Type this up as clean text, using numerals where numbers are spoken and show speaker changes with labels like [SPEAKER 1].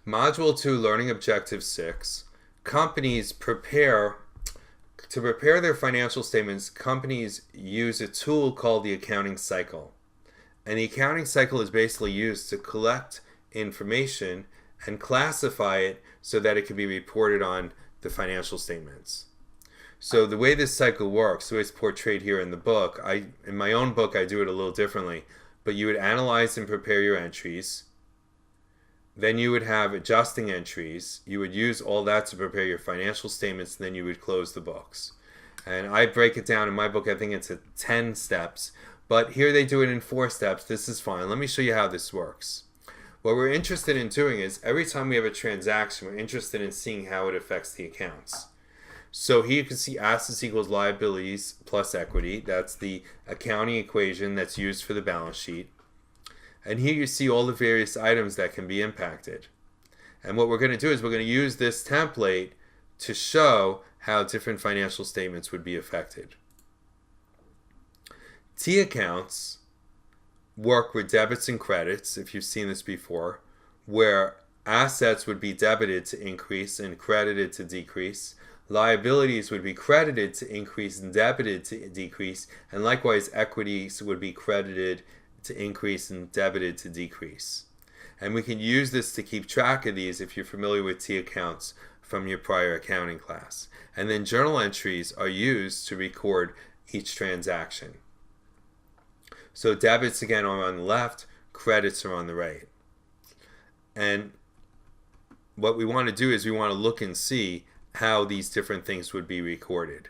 [SPEAKER 1] Module 2, Learning Objective 6. Companies prepare To prepare their financial statements, companies use a tool called the accounting cycle. And the accounting cycle is basically used to collect information and classify it so that it can be reported on the financial statements. So the way this cycle works, the way it's portrayed here in the book, in my own book I do it a little differently, but you would analyze and prepare your entries. Then you would have adjusting entries. You would use all that to prepare your financial statements, and then you would close the books. And I break it down in my book, I think it's 10 steps. But here they do it in 4 steps. This is fine. Let me show you how this works. What we're interested in doing is every time we have a transaction, we're interested in seeing how it affects the accounts. So here you can see assets equals liabilities plus equity. That's the accounting equation that's used for the balance sheet. And here you see all the various items that can be impacted. And what we're going to do is we're going to use this template to show how different financial statements would be affected. T accounts work with debits and credits, if you've seen this before, where assets would be debited to increase and credited to decrease. Liabilities would be credited to increase and debited to decrease. And likewise, equities would be credited to increase and debited to decrease. And we can use this to keep track of these if you're familiar with T accounts from your prior accounting class. And then journal entries are used to record each transaction. So debits again are on the left, credits are on the right. And what we want to do is we want to look and see how these different things would be recorded.